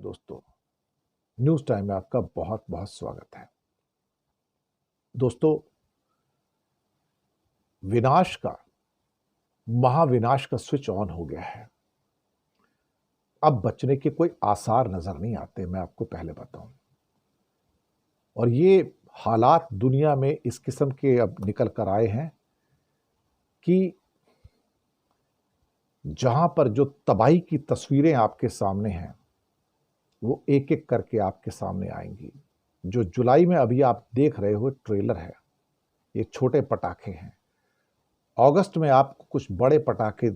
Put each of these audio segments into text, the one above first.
दोस्तों, news time में आपका बहुत बहुत स्वागत है। दोस्तों, विनाश का महाविनाश का स्विच ऑन हो गया है। अब बचने के कोई आसार नजर नहीं आते, मैं आपको पहले बताऊं। और ये हालात दुनिया में इस किस्म के अब निकल कर आए हैं कि जहां पर जो तबाही की तस्वीरें आपके सामने हैं वो एक एक करके आपके सामने आएंगी। जो जुलाई में अभी आप देख रहे हो ट्रेलर है, ये छोटे पटाखे हैं। अगस्त में आपको कुछ बड़े पटाखे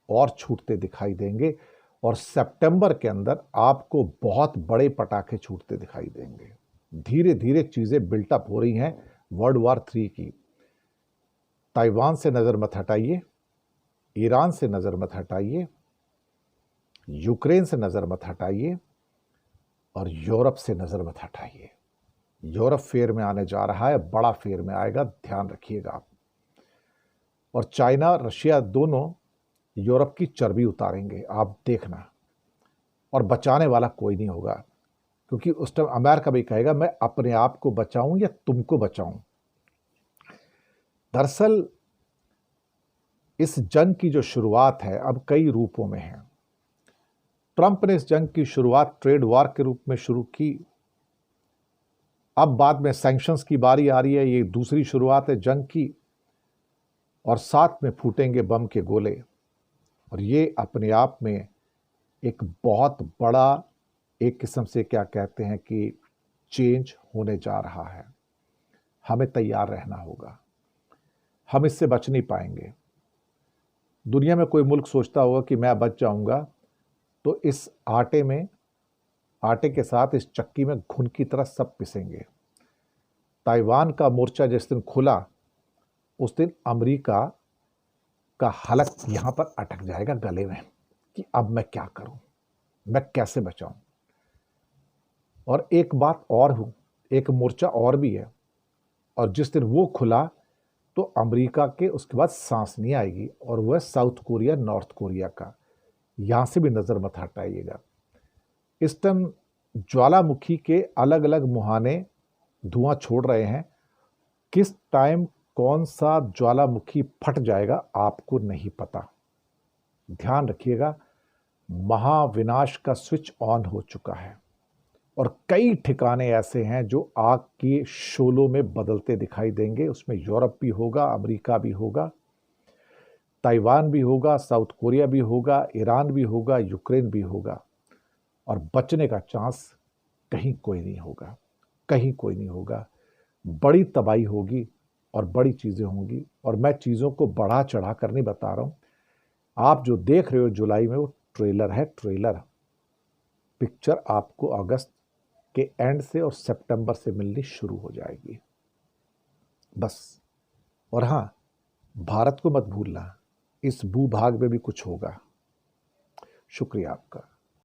और छूटते दिखाई देंगे और सितंबर के अंदर आपको बहुत बड़े पटाखे छूटते दिखाई देंगे। धीरे धीरे चीजें बिल्टअप हो रही हैं वर्ल्ड वॉर 3 की। ताइवान से नजर मत हटाइए, ईरान से नजर मत हटाइए, यूक्रेन से नजर मत हटाइए और यूरोप से नजर मत हटाइए। यूरोप फेयर में आने जा रहा है, बड़ा फेयर में आएगा, ध्यान रखिएगा आप। और चाइना रशिया दोनों यूरोप की चर्बी उतारेंगे, आप देखना। और बचाने वाला कोई नहीं होगा, क्योंकि उस टाइम अमेरिका भी कहेगा मैं अपने आप को बचाऊं या तुमको बचाऊं। दरअसल इस जंग की जो शुरुआत है अब कई रूपों में है। ट्रंप ने इस जंग की शुरुआत ट्रेड वॉर के रूप में शुरू की। अब बाद में सैंक्शंस की बारी आ रही है, ये दूसरी शुरुआत है जंग की। और साथ में फूटेंगे बम के गोले। और ये अपने आप में एक बहुत बड़ा, एक किस्म से क्या कहते हैं कि चेंज होने जा रहा है। हमें तैयार रहना होगा, हम इससे बच नहीं पाएंगे। दुनिया में कोई मुल्क सोचता होगा कि मैं बच जाऊंगा, तो इस आटे के साथ इस चक्की में घुन की तरह सब पिसेंगे। ताइवान का मोर्चा जिस दिन खुला उस दिन अमेरिका का हलक यहां पर अटक जाएगा गले में कि अब मैं क्या करूं, मैं कैसे बचाऊं। और एक बात और हूं, एक मोर्चा और भी है, और जिस दिन वो खुला तो अमेरिका के उसके बाद सांस नहीं आएगी, और वह साउथ कोरिया, नॉर्थ कोरिया का। यहां से भी नजर मत हटाइएगा। इस टाइम ज्वालामुखी के अलग अलग मुहाने धुआं छोड़ रहे हैं। किस टाइम कौन सा ज्वालामुखी फट जाएगा आपको नहीं पता। ध्यान रखिएगा, महाविनाश का स्विच ऑन हो चुका है। और कई ठिकाने ऐसे हैं जो आग के शोलों में बदलते दिखाई देंगे। उसमें यूरोप भी होगा, अमेरिका भी होगा, ताइवान भी होगा, साउथ कोरिया भी होगा, ईरान भी होगा, यूक्रेन भी होगा। और बचने का चांस कहीं कोई नहीं होगा, कहीं कोई नहीं होगा। बड़ी तबाही होगी और बड़ी चीजें होंगी। और मैं चीजों को बढ़ा चढ़ा कर नहीं बता रहा हूं। आप जो देख रहे हो जुलाई में वो ट्रेलर है, ट्रेलर। पिक्चर आपको अगस्त के एंड से और सितंबर से मिलनी शुरू हो जाएगी, बस। और हां, भारत को मत भूलना, इस भूभाग में भी कुछ होगा। शुक्रिया आपका।